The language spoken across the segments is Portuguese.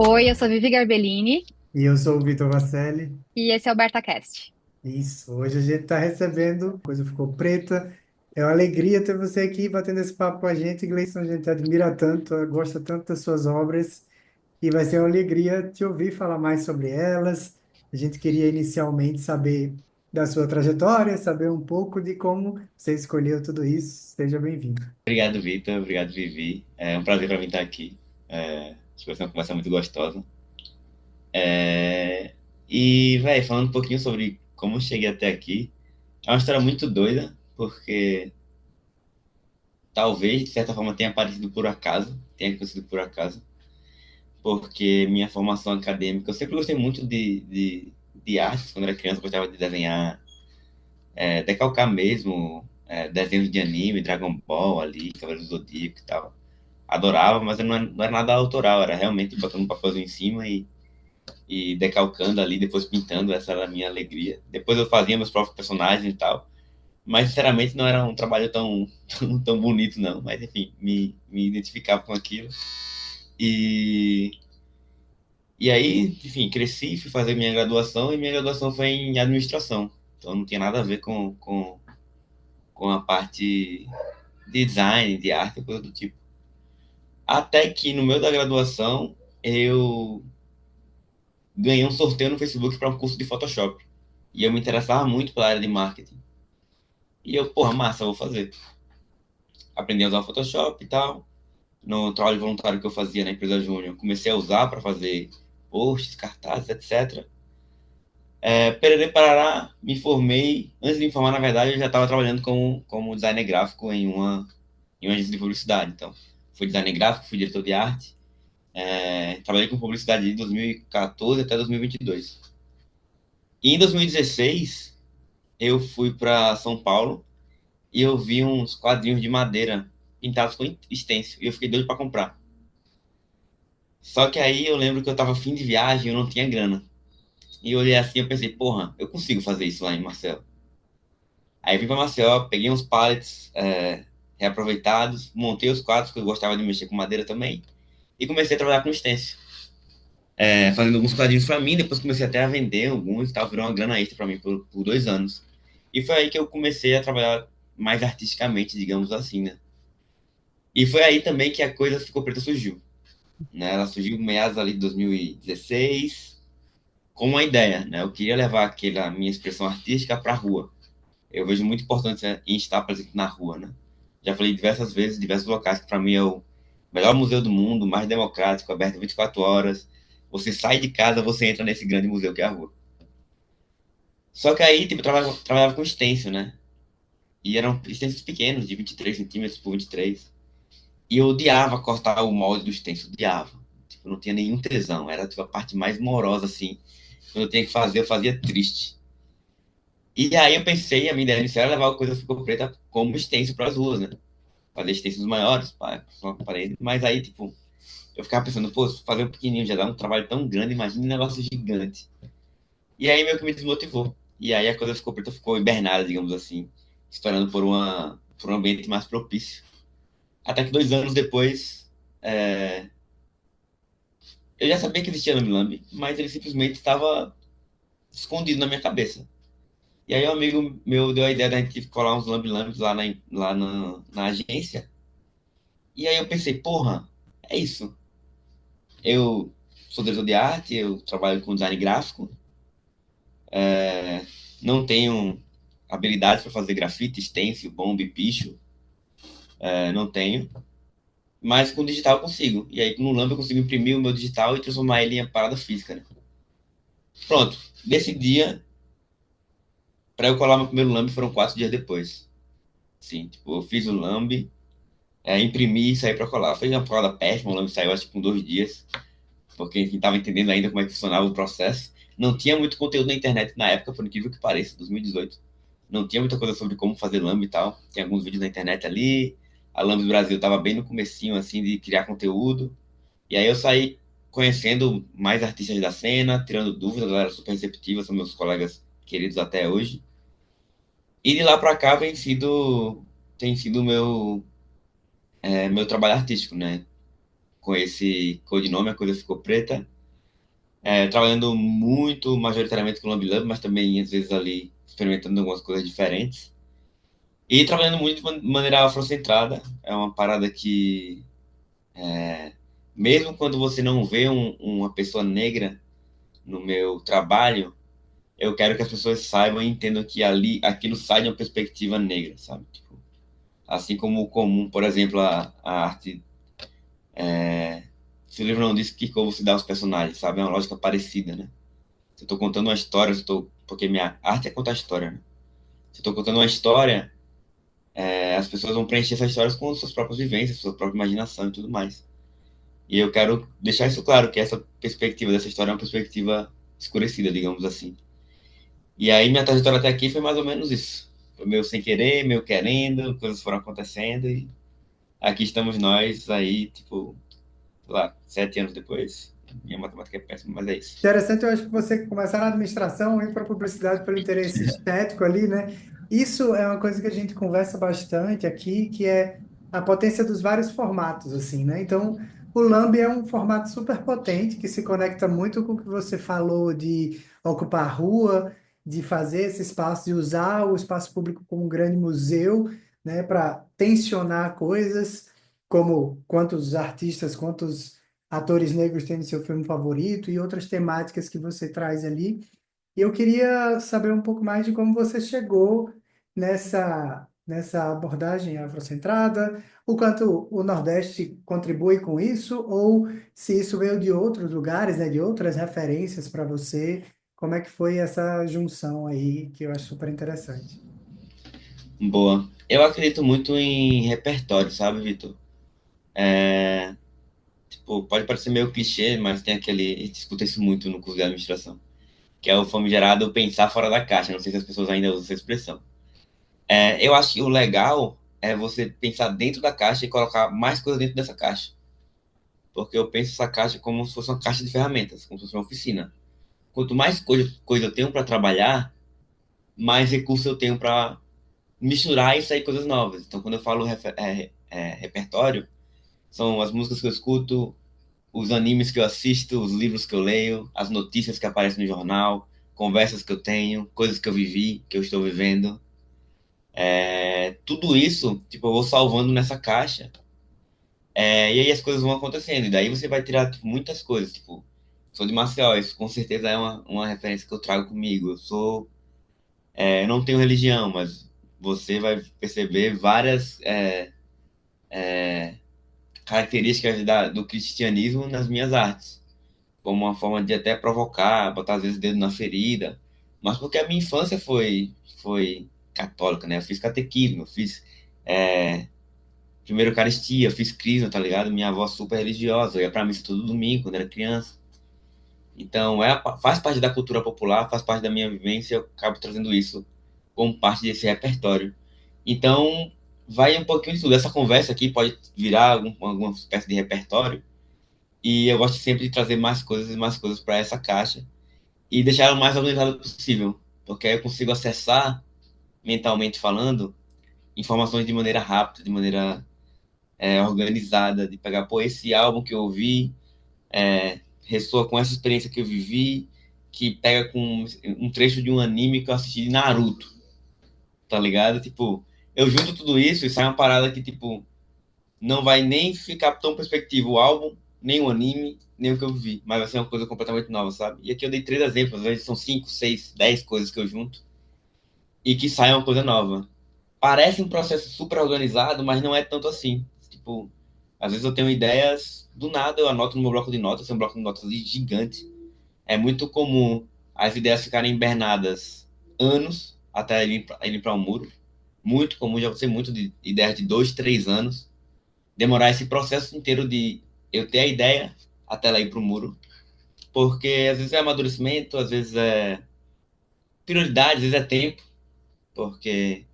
Oi, eu sou Vivi Garbellini E eu sou o Vitor Vasselli. e esse é o BertaCast. Isso, hoje a gente está recebendo, a coisa ficou preta. É uma alegria ter você aqui batendo esse papo com a gente, Gleison. A gente admira tanto, gosta tanto das suas obras e vai ser uma alegria te ouvir falar mais sobre elas. A gente queria inicialmente saber da sua trajetória, saber um pouco de como você escolheu tudo isso. Seja bem-vindo. Obrigado, Vitor. Obrigado, Vivi. É um prazer para mim estar aqui. Acho que vai ser uma conversa muito gostosa. É, velho, falando um pouquinho sobre como eu cheguei até aqui, é uma história muito doida, porque talvez, de certa forma, tenha aparecido por acaso, tenha acontecido por acaso, porque minha formação acadêmica, eu sempre gostei muito de artes. Quando era criança, eu gostava de desenhar, decalcar mesmo, desenhos de anime, Dragon Ball ali, Cavaleiros do Zodíaco e tal. Adorava, mas não era nada autoral, era realmente botando um papelzinho em cima e decalcando ali, depois pintando, essa era a minha alegria. Depois eu fazia meus próprios personagens e tal, mas sinceramente não era um trabalho tão bonito não, mas enfim, me identificava com aquilo. E, e aí, enfim, cresci, fui fazer minha graduação e minha graduação foi em administração, então não tinha nada a ver com a parte de design, de arte, coisa do tipo. Até que no meio da graduação eu ganhei um sorteio no Facebook para um curso de Photoshop. E eu me interessava muito pela área de marketing. E eu, porra, massa, eu vou fazer. Aprendi a usar o Photoshop e tal. No trabalho voluntário que eu fazia na empresa Júnior, comecei a usar para fazer posts, cartazes, etc. Pererê Parará, me formei. Antes de me formar, na verdade, eu já estava trabalhando como designer gráfico em uma agência de publicidade. Então, fui designer gráfico, fui diretor de arte. Trabalhei com publicidade de 2014 até 2022. E em 2016, eu fui para São Paulo e eu vi uns quadrinhos de madeira pintados com stencil e eu fiquei doido para comprar. Só que aí eu lembro que eu tava fim de viagem e eu não tinha grana. E eu olhei assim e pensei, porra, eu consigo fazer isso lá em Marcel. Aí vim para Maceió, peguei uns pallets reaproveitados, montei os quadros, que eu gostava de mexer com madeira também, e comecei a trabalhar com stencil. Fazendo alguns quadrinhos para mim, depois comecei até a vender alguns e tal, virou uma grana extra para mim por 2 anos. E foi aí que eu comecei a trabalhar mais artisticamente, digamos assim, né? E foi aí também que a coisa ficou preta surgiu, né? Ela surgiu em meados ali de 2016 com uma ideia, né? Eu queria levar aquela minha expressão artística para a rua. Eu vejo muito importância em estar presente na rua, né? Já falei diversas vezes, diversos locais que para mim é o melhor museu do mundo, mais democrático, aberto 24 horas. Você sai de casa, você entra nesse grande museu que é a rua. Só que aí, tipo, eu trabalhava com stencil, né? E eram stencils pequenos, de 23 centímetros por 23. E eu odiava cortar o molde do stencil, odiava. Tipo, não tinha nenhum tesão. Era tipo, a parte mais morosa, assim. Quando eu tinha que fazer, eu fazia triste. E aí eu pensei, a minha ideia inicial era levar a coisa ficou preta como stencil para as ruas, né? Fazer stencils maiores, só com parede. Mas aí, tipo, eu ficava pensando, pô, se fazer um pequenininho já dá um trabalho tão grande, imagina um negócio gigante. E aí meio que me desmotivou. E aí a coisa ficou preta, ficou hibernada, digamos assim, esperando por um ambiente mais propício. Até que 2 anos depois, é, eu já sabia que existia Lambi, mas ele simplesmente estava escondido na minha cabeça. E aí um amigo meu deu a ideia da gente colar uns Lambi lá na agência. E aí eu pensei, porra, é isso. Eu sou diretor de arte, eu trabalho com design gráfico, não tenho habilidades para fazer grafite, stencil, bomba e picho, não tenho. Mas com digital eu consigo. E aí no Lambi eu consigo imprimir o meu digital e transformar ele em parada física, né? Pronto. Nesse dia, para eu colar meu primeiro Lambi foram 4 dias depois. Sim, tipo, eu fiz o Lambi, imprimi e saí para colar. Foi uma colada péssima, o Lambi saiu acho que com 2 dias, porque enfim, tava entendendo ainda como é que funcionava o processo. Não tinha muito conteúdo na internet na época, por incrível que pareça, 2018. Não tinha muita coisa sobre como fazer Lambi e tal. Tem alguns vídeos na internet ali. A Lambi Brasil tava bem no comecinho, assim, de criar conteúdo. E aí eu saí conhecendo mais artistas da cena, tirando dúvidas, a galera super receptiva, são meus colegas queridos até hoje. E de lá para cá tem sido o meu trabalho artístico, né? Com esse codinome, a coisa ficou preta. trabalhando muito, majoritariamente com Lambi Lambi, mas também, às vezes, ali, experimentando algumas coisas diferentes. E trabalhando muito de maneira afrocentrada. É uma parada que, mesmo quando você não vê uma pessoa negra no meu trabalho, eu quero que as pessoas saibam e entendam que ali, aquilo sai de uma perspectiva negra, sabe? Tipo, assim como o comum, por exemplo, a arte. Se o livro não diz que como se dá aos personagens, sabe? É uma lógica parecida, né? Se eu tô contando uma história, porque minha arte é contar história, né? Se eu tô contando uma história, as pessoas vão preencher essas histórias com suas próprias vivências, sua própria imaginação e tudo mais. E eu quero deixar isso claro, que essa perspectiva dessa história é uma perspectiva escurecida, digamos assim. E aí minha trajetória até aqui foi mais ou menos isso. Foi meio sem querer, meio querendo, coisas foram acontecendo e aqui estamos nós aí, tipo, sei lá, 7 anos depois. Minha matemática é péssima, mas é isso. Interessante, eu acho que você começar na administração, ir para a publicidade pelo interesse estético ali, né? Isso é uma coisa que a gente conversa bastante aqui, que é a potência dos vários formatos, assim, né? Então, o Lambi é um formato super potente, que se conecta muito com o que você falou de ocupar a rua, de fazer esse espaço, de usar o espaço público como um grande museu, né? Para tensionar coisas, como quantos artistas, quantos atores negros têm no seu filme favorito e outras temáticas que você traz ali. E eu queria saber um pouco mais de como você chegou nessa abordagem afrocentrada, o quanto o Nordeste contribui com isso, ou se isso veio de outros lugares, né, de outras referências para você. Como é que foi essa junção aí, que eu acho super interessante. Boa. Eu acredito muito em repertório, sabe, Vitor? Tipo, pode parecer meio clichê, mas tem aquele. A gente escuta isso muito no curso de administração, que é o famigerado pensar fora da caixa. Não sei se as pessoas ainda usam essa expressão. Eu acho que o legal é você pensar dentro da caixa e colocar mais coisa dentro dessa caixa. Porque eu penso essa caixa como se fosse uma caixa de ferramentas, como se fosse uma oficina. Quanto mais coisa eu tenho para trabalhar, mais recursos eu tenho para misturar e sair coisas novas. Então, quando eu falo repertório, são as músicas que eu escuto, os animes que eu assisto, os livros que eu leio, as notícias que aparecem no jornal, conversas que eu tenho, coisas que eu vivi, que eu estou vivendo. Tudo isso, tipo, eu vou salvando nessa caixa. E aí as coisas vão acontecendo. E daí você vai tirar tipo, muitas coisas. Tipo, sou de Maceió, isso com certeza é uma referência que eu trago comigo. Eu não tenho religião, mas você vai perceber várias características do cristianismo nas minhas artes. Como uma forma de até provocar, botar às vezes dedo na ferida, mas porque a minha infância foi católica, né? Eu fiz catequismo, eu fiz primeiro Eucaristia, eu fiz crisma, tá ligado? Minha avó super religiosa, eu ia pra missa todo domingo quando era criança. Então, faz parte da cultura popular, faz parte da minha vivência, eu acabo trazendo isso como parte desse repertório. Então, vai um pouquinho de tudo. Essa conversa aqui pode virar alguma espécie de repertório, e eu gosto sempre de trazer mais coisas e mais coisas para essa caixa e deixar ela o mais organizada possível, porque aí eu consigo acessar, mentalmente falando, informações de maneira rápida, de maneira organizada, de pegar, pô, esse álbum que eu ouvi ressoa com essa experiência que eu vivi, que pega com um trecho de um anime que eu assisti de Naruto, tá ligado? Tipo, eu junto tudo isso e sai uma parada que, tipo, não vai nem ficar tão perspectivo o álbum, nem o anime, nem o que eu vi, mas vai ser uma coisa completamente nova, sabe? E aqui eu dei 3 exemplos, às vezes são 5, 6, 10 coisas que eu junto e que sai uma coisa nova. Parece um processo super organizado, mas não é tanto assim. Tipo, às vezes eu tenho ideias, do nada eu anoto no meu bloco de notas, é um bloco de notas gigante. É muito comum as ideias ficarem hibernadas anos até irem para um muro. Muito comum, já sei muito de ideias de 2, 3 anos demorar esse processo inteiro de eu ter a ideia até ela ir para o muro. Porque às vezes é amadurecimento, às vezes é prioridade, às vezes é tempo, porque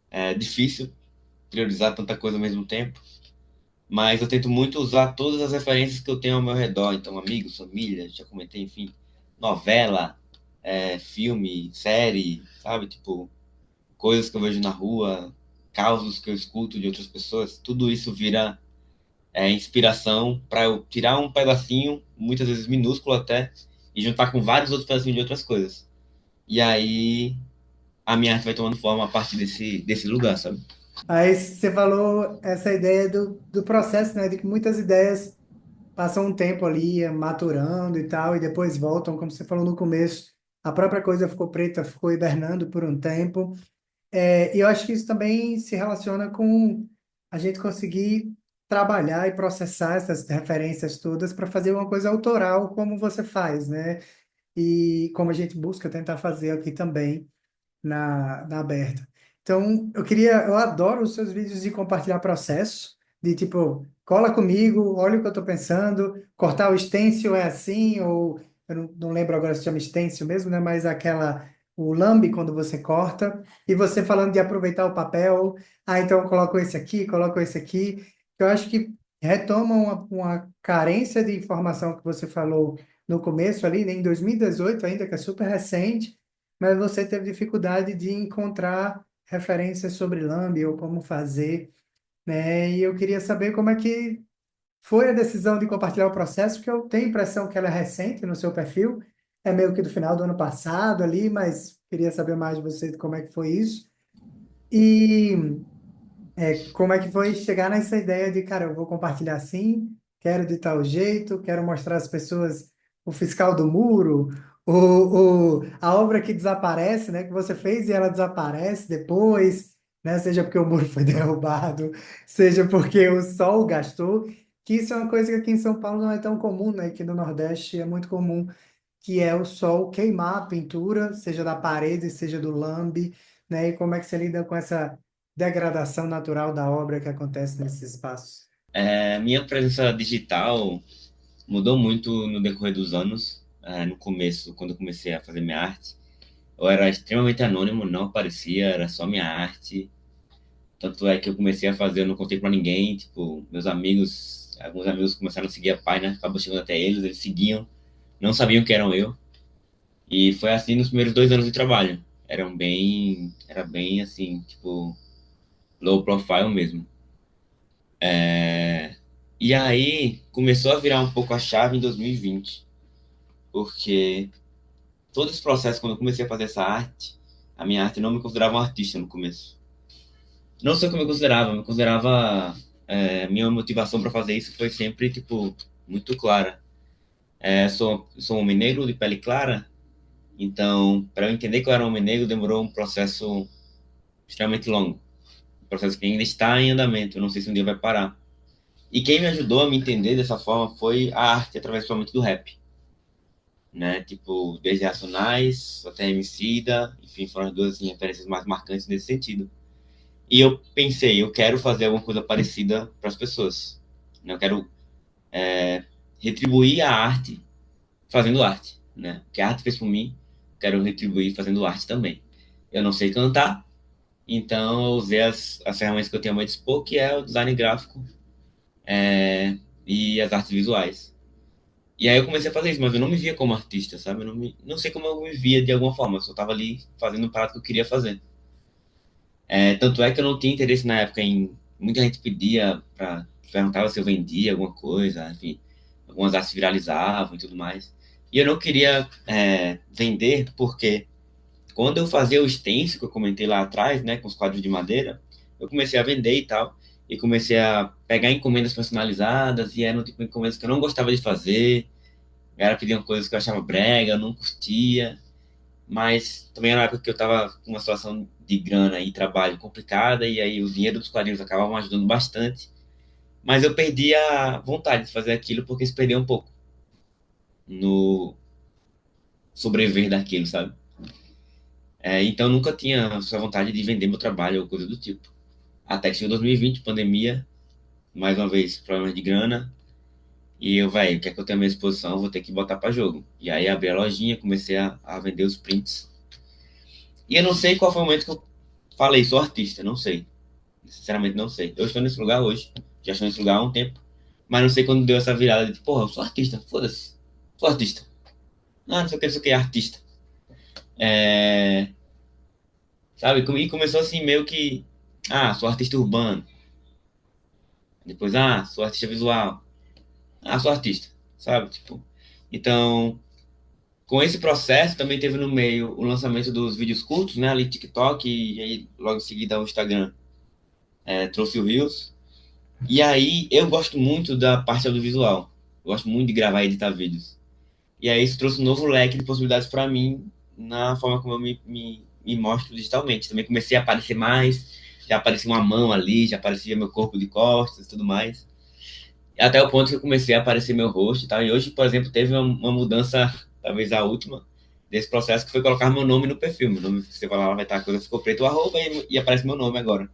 é difícil priorizar tanta coisa ao mesmo tempo. Mas eu tento muito usar todas as referências que eu tenho ao meu redor. Então, amigos, família, já comentei, enfim, novela, filme, série, sabe? Tipo, coisas que eu vejo na rua, causos que eu escuto de outras pessoas. Tudo isso vira inspiração para eu tirar um pedacinho, muitas vezes minúsculo até, e juntar com vários outros pedacinhos de outras coisas. E aí a minha arte vai tomando forma a partir desse lugar, sabe? Aí você falou essa ideia do processo, né? De que muitas ideias passam um tempo ali maturando e tal, e depois voltam, como você falou no começo, a própria coisa ficou preta, ficou hibernando por um tempo. E eu acho que isso também se relaciona com a gente conseguir trabalhar e processar essas referências todas para fazer uma coisa autoral, como você faz, né? E como a gente busca tentar fazer aqui também na aberta. Então, eu adoro os seus vídeos de compartilhar processo, de tipo, cola comigo, olha o que eu estou pensando, cortar o stencil é assim, ou eu não lembro agora se chama stencil mesmo, né? Mas o lambe quando você corta, e você falando de aproveitar o papel, então eu coloco esse aqui, coloco esse aqui. Eu acho que retoma uma carência de informação que você falou no começo ali, né, em 2018 ainda, que é super recente, mas você teve dificuldade de encontrar referências sobre Lamb ou como fazer, né? E eu queria saber como é que foi a decisão de compartilhar o processo, porque eu tenho a impressão que ela é recente no seu perfil, é meio que do final do ano passado ali, mas queria saber mais de você de como é que foi isso. E como é que foi chegar nessa ideia de, cara, eu vou compartilhar assim, quero de tal jeito, quero mostrar às pessoas o fiscal do muro, a obra que desaparece, né, que você fez e ela desaparece depois, né, seja porque o muro foi derrubado, seja porque o sol gastou, que isso é uma coisa que aqui em São Paulo não é tão comum, né, que no Nordeste é muito comum, que é o sol queimar a pintura, seja da parede, seja do lambe, né, e como é que você lida com essa degradação natural da obra que acontece nesses espaços. Minha presença digital mudou muito no decorrer dos anos. No começo, quando eu comecei a fazer minha arte, eu era extremamente anônimo, não aparecia, era só minha arte. Tanto é que eu comecei a fazer, eu não contei pra ninguém, tipo, meus amigos, alguns amigos começaram a seguir a página, acabou chegando até eles seguiam, não sabiam que eram eu. E foi assim nos primeiros 2 anos de trabalho. Era bem assim, tipo, low profile mesmo. E aí começou a virar um pouco a chave em 2020, porque todo esse processo, quando eu comecei a fazer essa arte, a minha arte não me considerava um artista no começo. Não sei como me considerava, minha motivação para fazer isso foi sempre, tipo, muito clara. Sou um homem negro de pele clara, então, para eu entender que eu era um homem negro, demorou um processo extremamente longo. Um processo que ainda está em andamento, eu não sei se um dia vai parar. E quem me ajudou a me entender dessa forma foi a arte, através principalmente do rap, né? Tipo, desde Racionais até Emicida, enfim, foram as duas assim, referências mais marcantes nesse sentido. E eu pensei, eu quero fazer alguma coisa parecida para as pessoas, né? Eu quero retribuir a arte fazendo arte, né? O que a arte fez por mim, quero retribuir fazendo arte também. Eu não sei cantar, então eu usei as ferramentas que eu tenho a meu dispor, que é o design gráfico e as artes visuais. E aí eu comecei a fazer isso, mas eu não me via como artista, sabe? Não sei como eu me via de alguma forma, eu só tava ali fazendo o prato que eu queria fazer. Tanto é que eu não tinha interesse na época em. Muita gente pedia perguntava se eu vendia alguma coisa, enfim, algumas artes viralizavam e tudo mais. E eu não queria vender porque quando eu fazia o stencil que eu comentei lá atrás, né, com os quadros de madeira, eu comecei a vender e tal, e comecei a pegar encomendas personalizadas, e eram tipo encomendas que eu não gostava de fazer, a galera pedia coisas que eu achava brega, eu não curtia, mas também era uma época que eu tava com uma situação de grana e trabalho complicada, e aí o dinheiro dos quadrinhos acabava me ajudando bastante, mas eu perdi a vontade de fazer aquilo porque se perdeu um pouco no sobreviver daquilo, sabe? Então eu nunca tinha essa vontade de vender meu trabalho ou coisa do tipo. Até que chegou 2020, pandemia, mais uma vez, problemas de grana, e eu, velho, o que é que eu tenho à minha exposição? Vou ter que botar pra jogo. E aí abri a lojinha, comecei a vender os prints. E eu não sei qual foi o momento que eu falei, sou artista, não sei. Sinceramente, não sei. Eu estou nesse lugar hoje, já estou nesse lugar há um tempo, mas não sei quando deu essa virada de, porra, eu sou artista, foda-se, sou artista. Ah, não sei o que, não sei o que, artista. É, sabe? E começou assim, meio que, sou artista urbano. Depois, sou artista visual. Sou artista, sabe? Tipo, então, com esse processo, também teve no meio o lançamento dos vídeos curtos, né? Ali TikTok, e aí logo em seguida o Instagram trouxe o Reels. E aí, eu gosto muito da parte audiovisual. Eu gosto muito de gravar e editar vídeos. E aí, isso trouxe um novo leque de possibilidades para mim na forma como eu me mostro digitalmente. Também comecei a aparecer mais, já aparecia uma mão ali, já aparecia meu corpo de costas e tudo mais. Até o ponto que eu comecei a aparecer meu rosto e tal. E hoje, por exemplo, teve uma mudança, talvez a última, desse processo, que foi colocar meu nome no perfil. Meu nome, você vai lá, vai estar a coisa, ficou preto, o arroba, e aparece meu nome agora.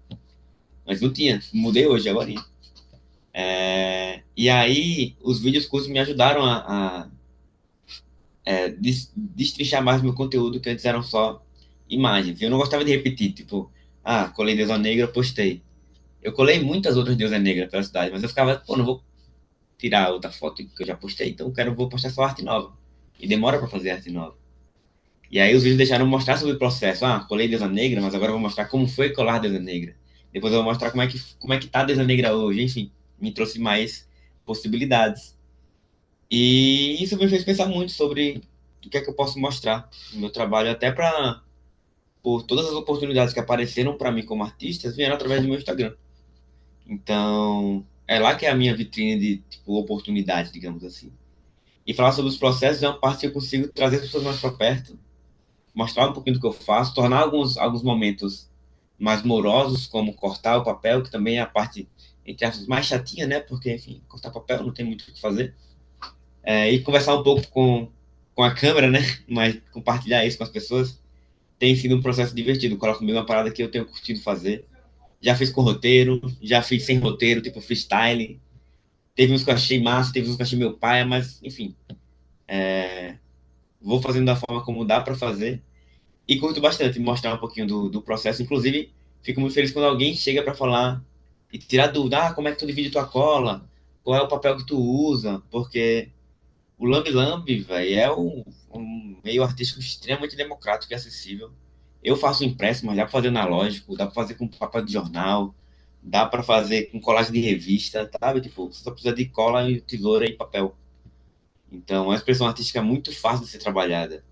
Mas não tinha, mudei hoje, agora. E aí, os vídeos curtos me ajudaram a destrinchar mais meu conteúdo, que antes eram só imagens. Eu não gostava de repetir, tipo, colei deusa negra, postei. Eu colei muitas outras deusas negras pela cidade, mas eu ficava, pô, não vou tirar outra foto que eu já postei, então vou postar só arte nova. E demora para fazer arte nova. E aí os vídeos deixaram mostrar sobre o processo. Colei deusa negra, mas agora eu vou mostrar como foi colar deusa negra. Depois eu vou mostrar como é que tá a deusa negra hoje. Enfim, me trouxe mais possibilidades. E isso me fez pensar muito sobre o que é que eu posso mostrar no meu trabalho, até por todas as oportunidades que apareceram para mim como artista, vieram através do meu Instagram. Então, é lá que é a minha vitrine de tipo, oportunidade, digamos assim. E falar sobre os processos é uma parte que eu consigo trazer as pessoas mais para perto, mostrar um pouquinho do que eu faço, tornar alguns momentos mais morosos, como cortar o papel, que também é a parte, entre aspas, mais chatinha, né? Porque, enfim, cortar papel não tem muito o que fazer. E conversar um pouco com a câmera, né? Mas compartilhar isso com as pessoas tem sido um processo divertido. Coloco comigo uma parada que eu tenho curtido fazer. Já fiz com roteiro, já fiz sem roteiro, tipo freestyle. Teve uns que eu achei massa, teve uns que eu achei meu pai, mas, enfim, vou fazendo da forma como dá para fazer. E curto bastante mostrar um pouquinho do processo. Inclusive, fico muito feliz quando alguém chega para falar e tirar dúvida. Como é que tu divide tua cola? Qual é o papel que tu usa? Porque o Lambi Lambi, velho, é um meio artístico extremamente democrático e acessível. Eu faço impresso, mas dá para fazer analógico, dá para fazer com papel de jornal, dá para fazer com colagem de revista, sabe? Tipo, você só precisa de cola, e tesoura e papel. Então, é uma expressão artística muito fácil de ser trabalhada.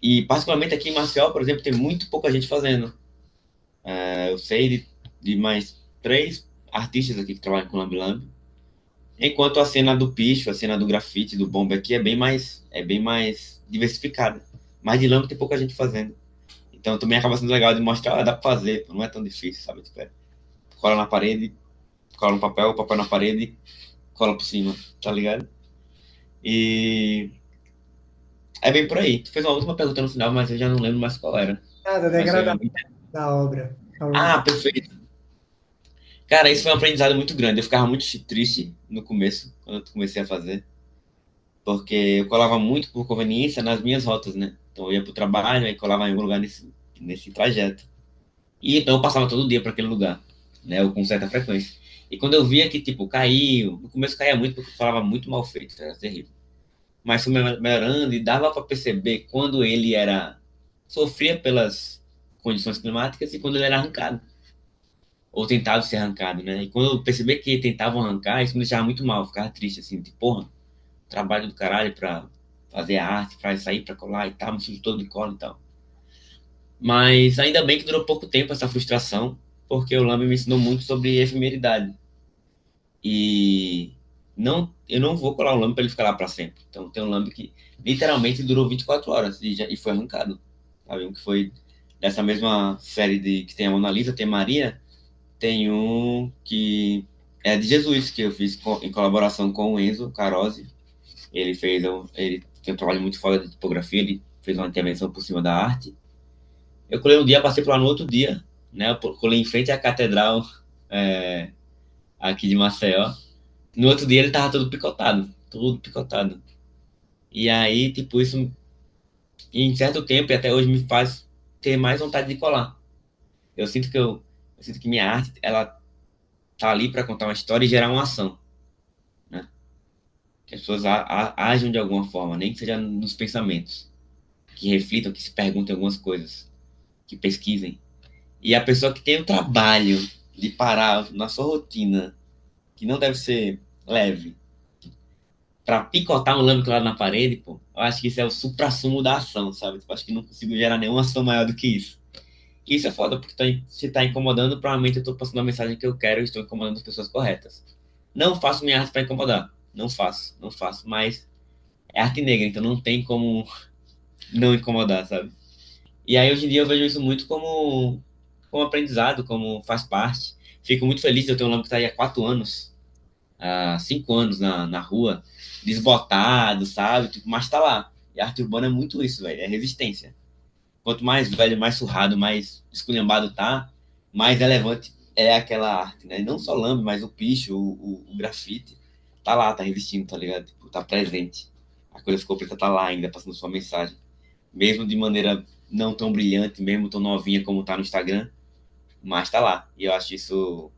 E, particularmente aqui em Maceió, por exemplo, tem muito pouca gente fazendo. Eu sei de mais 3 artistas aqui que trabalham com Lambi Lambi. Enquanto a cena do picho, a cena do grafite, do bomba aqui é bem mais diversificada. Mas de Lambi tem pouca gente fazendo. Então também acaba sendo legal de mostrar, dá pra fazer, não é tão difícil, sabe? Tipo, cola na parede, cola no papel, papel na parede, cola por cima, tá ligado? E é bem por aí. Tu fez uma última pergunta no final, mas eu já não lembro mais qual era. Nada, Mas foi degradação da obra ao longo. perfeito. Cara, isso foi um aprendizado muito grande. Eu ficava muito triste no começo, quando eu comecei a fazer, porque eu colava muito por conveniência nas minhas rotas, né? Então eu ia pro trabalho, aí colava em algum lugar nesse trajeto. E então eu passava todo dia para aquele lugar, né? Ou com certa frequência. E quando eu via que, tipo, caiu, no começo caía muito porque eu falava muito mal feito, era terrível. Mas foi melhorando e dava para perceber quando ele sofria pelas condições climáticas e quando ele era arrancado, ou tentado ser arrancado, né? E quando eu percebi que tentavam arrancar, isso me deixava muito mal, eu ficava triste, assim, tipo, porra, trabalho do caralho pra fazer a arte, pra sair, pra colar e tal, me sujo todo de cola e tal. Mas ainda bem que durou pouco tempo essa frustração, porque o Lamb me ensinou muito sobre efemeridade. E eu não vou colar o Lamb para ele ficar lá para sempre. Então tem um Lamb que literalmente durou 24 horas e foi arrancado. Sabe? Um que foi dessa mesma série que tem a Mona Lisa, tem a Maria, tem um que é de Jesus, que eu fiz em colaboração com o Enzo Carozzi. Ele tem um trabalho muito foda de tipografia, ele fez uma intervenção por cima da arte. Eu colei um dia, passei por lá no outro dia, né? Eu colei em frente à catedral é, aqui de Maceió. No outro dia ele tava todo picotado, tudo picotado. E aí, tipo, isso em certo tempo e até hoje me faz ter mais vontade de colar. Eu sinto que minha arte, ela tá ali para contar uma história e gerar uma ação, né? Que as pessoas ajam de alguma forma, nem que seja nos pensamentos, que reflitam, que se perguntem algumas coisas, que pesquisem. E a pessoa que tem o trabalho de parar na sua rotina, que não deve ser leve, pra picotar um lâmpada lá na parede, pô, eu acho que isso é o suprassumo da ação, sabe? Tipo, acho que não consigo gerar nenhuma ação maior do que isso. E isso é foda, porque se tá incomodando, provavelmente eu tô passando a mensagem que eu quero e estou incomodando as pessoas corretas. Não faço minha arte pra incomodar. Não faço, não faço. Mas é arte negra, então não tem como não incomodar, sabe? E aí hoje em dia eu vejo isso muito como aprendizado, como faz parte. Fico muito feliz de eu ter um lama que tá aí há 4 anos, há 5 anos na rua, desbotado, sabe? Tipo, mas tá lá. E a arte urbana é muito isso, velho. É resistência. Quanto mais velho, mais surrado, mais esculhambado tá, mais relevante é aquela arte, né? E não só lambe, mas o picho, o grafite. Tá lá, tá resistindo, tá ligado? Tipo, tá presente. A coisa ficou preta, tá lá ainda, passando sua mensagem. Mesmo de maneira não tão brilhante, mesmo tão novinha como tá no Instagram, mas tá lá. E eu acho isso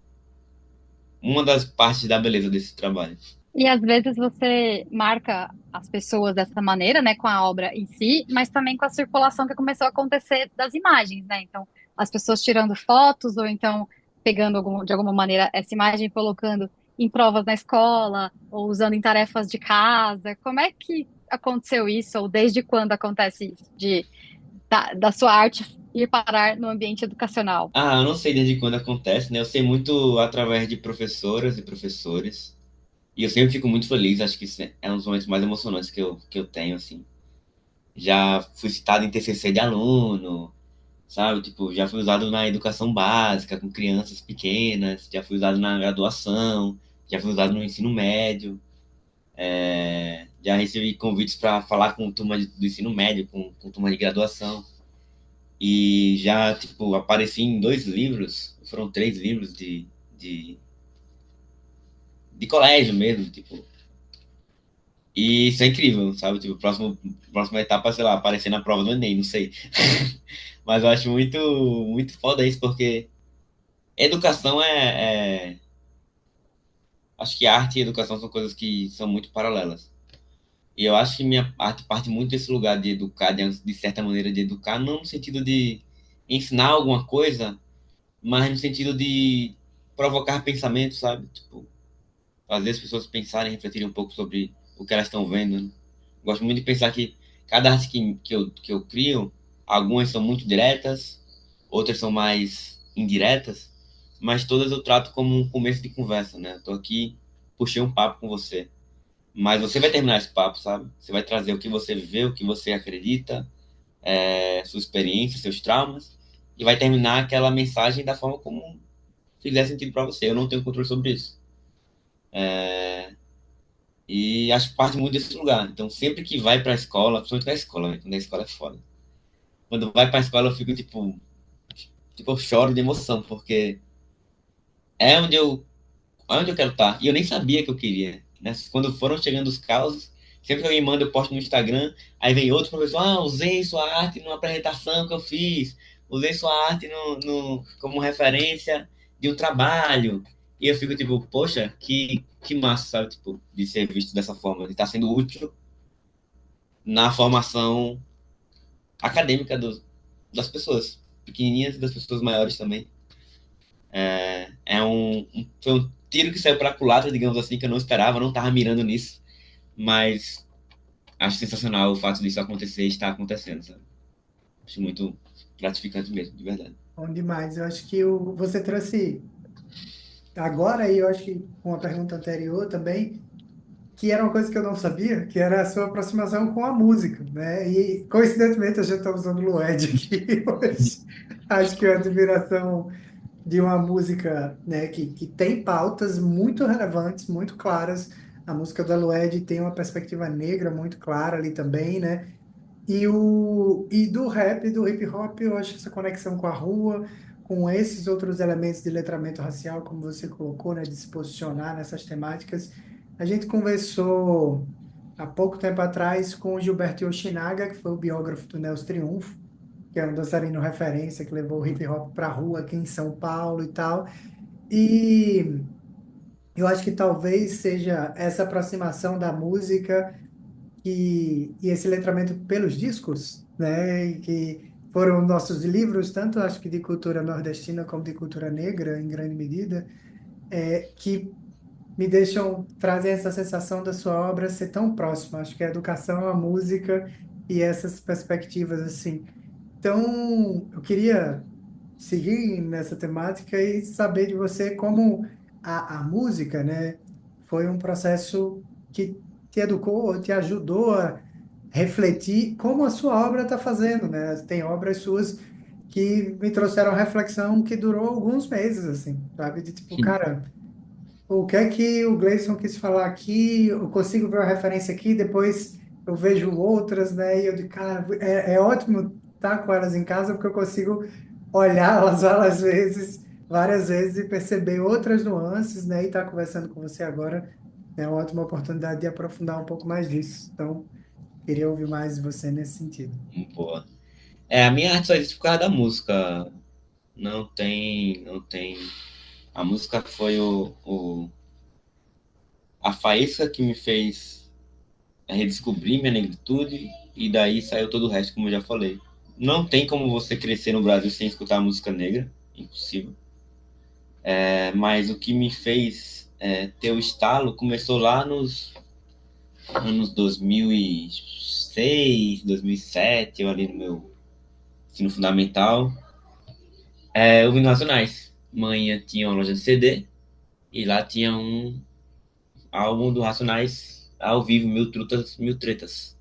uma das partes da beleza desse trabalho. E às vezes você marca as pessoas dessa maneira, né, com a obra em si, mas também com a circulação que começou a acontecer das imagens, né? Então, as pessoas tirando fotos ou então pegando de alguma maneira essa imagem e colocando em provas na escola ou usando em tarefas de casa. Como é que aconteceu isso? Ou desde quando acontece isso? Da sua arte ir parar no ambiente educacional? Ah, eu não sei desde quando acontece, né? Eu sei muito através de professoras e professores. E eu sempre fico muito feliz, acho que isso é um dos momentos mais emocionantes que eu tenho, assim. Já fui citado em TCC de aluno, sabe? Tipo, já fui usado na educação básica, com crianças pequenas, já fui usado na graduação, já fui usado no ensino médio, já recebi convites para falar com turma do ensino médio, com turma de graduação. E já, tipo, apareci em 2 livros, foram 3 livros de, de colégio mesmo, tipo. E isso é incrível, sabe? Tipo, próxima etapa, sei lá, aparecer na prova do Enem, não sei. Mas eu acho muito, muito foda isso, porque educação acho que arte e educação são coisas que são muito paralelas. E eu acho que minha arte parte muito desse lugar de educar, de certa maneira de educar, não no sentido de ensinar alguma coisa, mas no sentido de provocar pensamento, sabe? Tipo, fazer as pessoas pensarem, refletirem um pouco sobre o que elas estão vendo, né? Gosto muito de pensar que cada arte que eu crio, algumas são muito diretas, outras são mais indiretas, mas todas eu trato como um começo de conversa, né? Eu tô aqui, puxei um papo com você, mas você vai terminar esse papo, sabe? Você vai trazer o que você viveu, o que você acredita, sua experiência, seus traumas, e vai terminar aquela mensagem da forma como fizer sentido para você. Eu não tenho controle sobre isso. E acho que parte muito desse lugar. Então, sempre que vai pra escola, principalmente na escola, né? Quando a escola é foda. Quando vai pra escola, eu fico tipo, eu choro de emoção, porque é onde eu quero estar. E eu nem sabia que eu queria, né? Quando foram chegando os causos, sempre que alguém manda, eu posto no Instagram, aí vem outro professor, usei sua arte numa apresentação que eu fiz, usei sua arte como referência de um trabalho. E eu fico tipo, poxa, que massa, sabe? Tipo, de ser visto dessa forma, de estar sendo útil na formação acadêmica das pessoas, pequenininhas e das pessoas maiores também. Foi um tiro que saiu para culatra, digamos assim, que eu não esperava, não estava mirando nisso, mas acho sensacional o fato disso acontecer e estar acontecendo, sabe? Acho muito gratificante mesmo, de verdade. Bom demais. Eu acho que você trouxe agora, e eu acho que com a pergunta anterior também, que era uma coisa que eu não sabia, que era a sua aproximação com a música, né? E coincidentemente a gente está usando o Lued aqui hoje. Acho que é a admiração de uma música, né, que tem pautas muito relevantes, muito claras. A música da Lued tem uma perspectiva negra muito clara ali também, né? E do rap, do hip hop, eu acho que essa conexão com a rua, com esses outros elementos de letramento racial, como você colocou, né, de se posicionar nessas temáticas. A gente conversou há pouco tempo atrás com o Gilberto Yoshinaga, que foi o biógrafo do Nelson Triunfo, que é um dançarino referência que levou o hip hop para a rua aqui em São Paulo e tal. E eu acho que talvez seja essa aproximação da música e esse letramento pelos discos, né, e que foram nossos livros, tanto acho que de cultura nordestina como de cultura negra, em grande medida, que me deixam trazer essa sensação da sua obra ser tão próxima. Acho que a educação, a música e essas perspectivas assim. Então, eu queria seguir nessa temática e saber de você como a música, né, foi um processo que te educou, te ajudou a refletir como a sua obra está fazendo, né? Tem obras suas que me trouxeram reflexão que durou alguns meses, assim, sabe? De tipo, cara, o que é que o Gleison quis falar aqui? Eu consigo ver a referência aqui, depois eu vejo outras, né? E eu digo, cara, é ótimo estar com elas em casa, porque eu consigo olhá-las várias vezes, e perceber outras nuances, né? E estar conversando com você agora é uma ótima oportunidade de aprofundar um pouco mais disso. Então, queria ouvir mais de você nesse sentido. Boa. A minha arte só existe por causa da música. Não tem. A música foi a faísca que me fez redescobrir minha negritude e daí saiu todo o resto, como eu já falei. Não tem como você crescer no Brasil sem escutar música negra, impossível. Mas o que me fez ter o estalo começou lá nos anos 2006, 2007, eu ali no meu ensino fundamental, ouvindo Racionais. Manhã tinha uma loja de CD e lá tinha um álbum do Racionais ao vivo, Mil Trutas, Mil Tretas.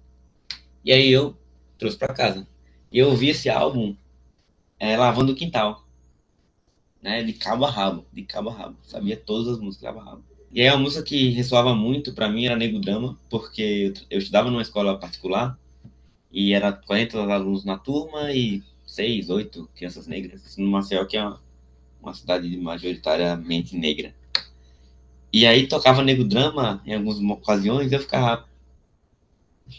E aí eu trouxe pra casa. E eu ouvi esse álbum lavando o quintal, né? De cabo a rabo, de cabo a rabo. Sabia todas as músicas de cabo a rabo. E aí a música que ressoava muito pra mim era Nego Dama, porque eu estudava numa escola particular e era 40 alunos na turma e 6, 8 crianças negras. Isso no Maceió, que é uma cidade majoritariamente negra. E aí tocava Nego Drama em algumas ocasiões e eu ficava,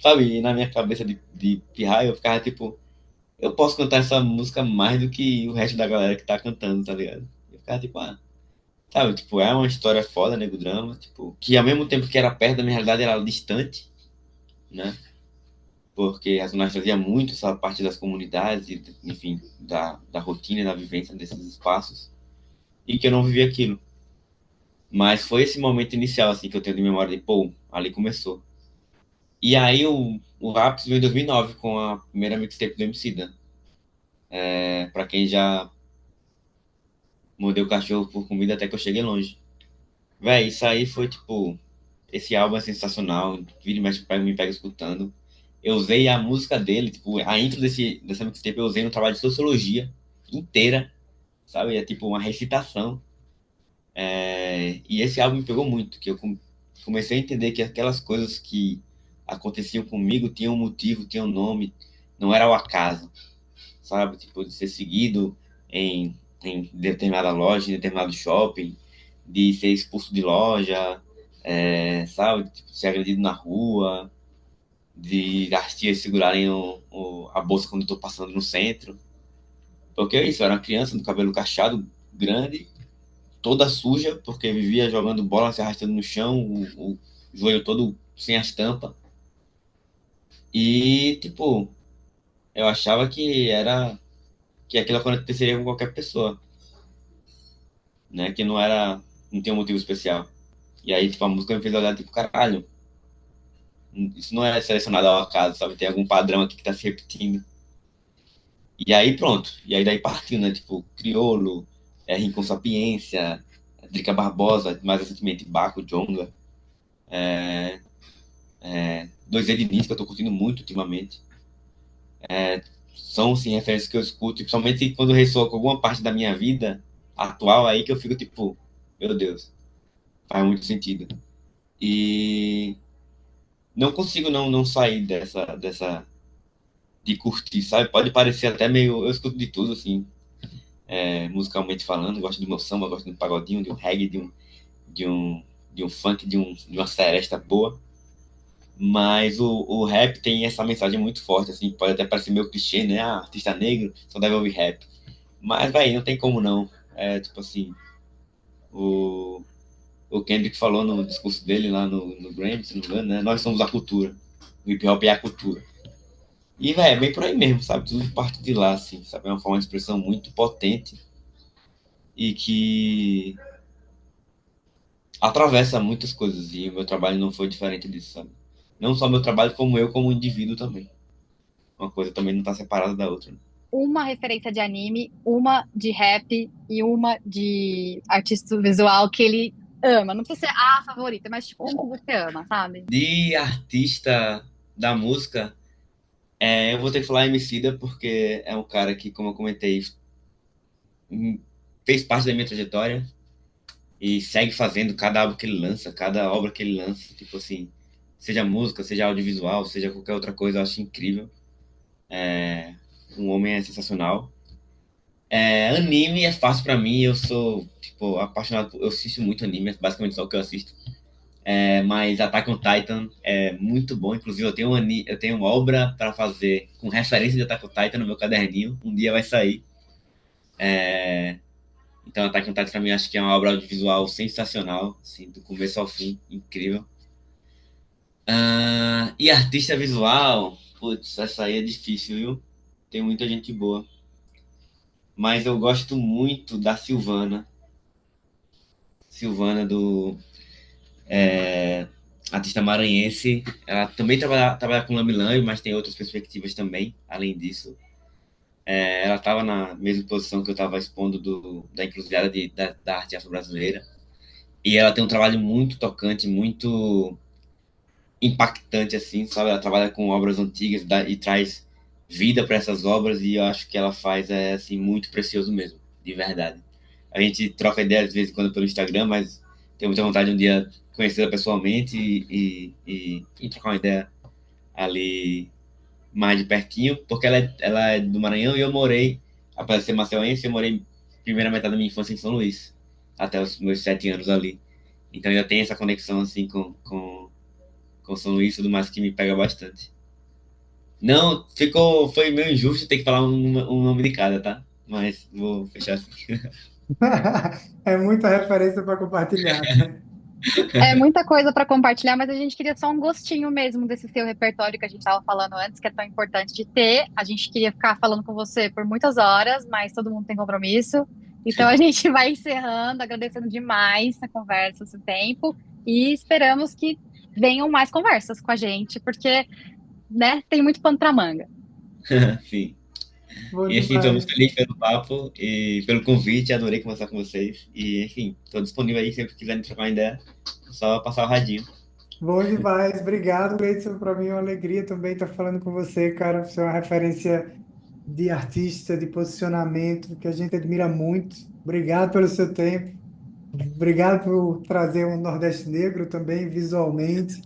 sabe, na minha cabeça de pirraia, eu ficava tipo, eu posso cantar essa música mais do que o resto da galera que tá cantando, tá ligado? Eu ficava tipo, sabe, tipo, é uma história foda, Nego Drama, tipo, que ao mesmo tempo que era perto da minha realidade, era distante, né? Porque a Zona fazia muito essa parte das comunidades, e, enfim, da rotina e da vivência desses espaços, e que eu não vivia aquilo. Mas foi esse momento inicial, assim, que eu tenho de memória de, pô, ali começou. E aí o ápice veio em 2009, com a primeira mixtape do Emicida. Pra quem já mordeu o cachorro por comida até que eu cheguei longe. Véi, isso aí foi, tipo, esse álbum é sensacional, vira e mexe, me pega escutando. Eu usei a música dele, tipo, a intro dessa mixtape eu usei no trabalho de sociologia inteira, sabe? É tipo uma recitação. E esse álbum me pegou muito, que eu comecei a entender que aquelas coisas que aconteciam comigo tinham um motivo, tinham um nome, não era o acaso, sabe? Tipo, de ser seguido em determinada loja, em determinado shopping, de ser expulso de loja, sabe? Tipo, ser agredido na rua, de as tias segurarem a bolsa quando eu tô passando no centro. Porque é isso, eu era uma criança do cabelo cacheado, grande, toda suja, porque vivia jogando bola, se arrastando no chão, o joelho todo sem as tampas. E, tipo, eu achava que aquilo aconteceria com qualquer pessoa, né? Que não tinha um motivo especial. E aí, tipo, a música me fez olhar, tipo, caralho, isso não é selecionado ao acaso, sabe? Tem algum padrão aqui que tá se repetindo. E aí, pronto. E aí, daí partiu, né? Tipo, Criolo, Rincon Sapiência, Drica Barbosa, mais recentemente, Baco, Djonga, 2E de Nis, que eu tô curtindo muito ultimamente. São, sim, referências que eu escuto, e principalmente quando ressoa com alguma parte da minha vida atual aí, que eu fico, tipo, meu Deus, faz muito sentido. E não consigo não sair de curtir, sabe? Pode parecer até meio. Eu escuto de tudo, assim, musicalmente falando. Gosto do meu samba, gosto de um pagodinho, de um reggae, de um, de um funk, de uma seresta boa. Mas o rap tem essa mensagem muito forte, assim. Pode até parecer meio clichê, né? Ah, artista negro só deve ouvir rap. Mas, vai, não tem como não. É tipo assim. O, o Kendrick falou no discurso dele lá no Grammy, se não me engano, né? Nós somos a cultura. O hip hop é a cultura. E, velho, é bem por aí mesmo, sabe? Tudo parte de lá, assim, sabe? É uma forma de expressão muito potente e que atravessa muitas coisas e o meu trabalho não foi diferente disso, sabe? Não só meu trabalho, como eu como indivíduo também. Uma coisa também não tá separada da outra, né? Uma referência de anime, uma de rap e uma de artista visual que ele ama. Não precisa ser a favorita, mas tipo, uma que você ama, sabe? De artista da música, eu vou ter que falar Emicida, porque é um cara que, como eu comentei, hum, fez parte da minha trajetória e segue fazendo cada álbum que ele lança, cada obra que ele lança, tipo assim, seja música, seja audiovisual, seja qualquer outra coisa, eu acho incrível. Um homem é sensacional. Anime é fácil pra mim, eu sou, tipo, apaixonado, eu assisto muito anime, é basicamente só o que eu assisto. Mas Attack on Titan é muito bom, inclusive eu tenho uma obra para fazer com referência de Attack on Titan no meu caderninho, um dia vai sair. Então Attack on Titan pra mim acho que é uma obra audiovisual sensacional, assim, do começo ao fim, incrível. E artista visual, putz, essa aí é difícil, viu? Tem muita gente boa. Mas eu gosto muito da Silvana. Silvana do artista maranhense. Ela também trabalha com Lambe Lambe, mas tem outras perspectivas também, além disso. Ela estava na mesma posição que eu estava expondo da encruzilhada da arte afro-brasileira. E ela tem um trabalho muito tocante, muito impactante, assim, sabe? Ela trabalha com obras antigas e traz vida para essas obras e eu acho que ela faz, assim, muito precioso mesmo, de verdade. A gente troca ideias de vez em quando pelo Instagram, mas tenho muita vontade de um dia conhecê-la pessoalmente e trocar uma ideia ali mais de pertinho, porque ela é do Maranhão e eu morei, apesar de ser maceuense, eu morei primeira metade da minha infância em São Luís, até os meus 7 anos ali. Então ainda tem essa conexão assim com São Luís e tudo mais que me pega bastante. Não, foi meio injusto ter que falar um nome de cada, tá? Mas vou fechar assim. É muita referência para compartilhar, né? É muita coisa para compartilhar, mas a gente queria só um gostinho mesmo desse seu repertório que a gente estava falando antes, que é tão importante de ter. A gente queria ficar falando com você por muitas horas, mas todo mundo tem compromisso. Então a gente vai encerrando, agradecendo demais a conversa, esse tempo, e esperamos que venham mais conversas com a gente, porque, né, tem muito pano para manga. Sim. Bom E enfim, estou demais. muito feliz pelo papo e pelo convite, adorei conversar com vocês. E enfim, estou disponível aí sempre que quiserem trocar uma ideia, é só passar o radinho. Bom demais. Obrigado, Gleison. Para mim é uma alegria também estar falando com você, cara. Você é uma referência de artista, de posicionamento, que a gente admira muito. Obrigado pelo seu tempo. Obrigado por trazer um Nordeste Negro também visualmente,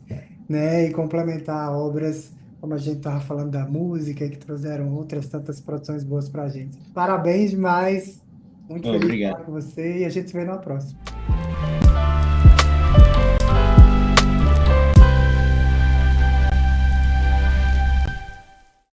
né? E complementar obras, como a gente estava falando da música, que trouxeram outras tantas produções boas para a gente. Parabéns demais. Muito feliz de Obrigado. falar com você e a gente se vê na próxima.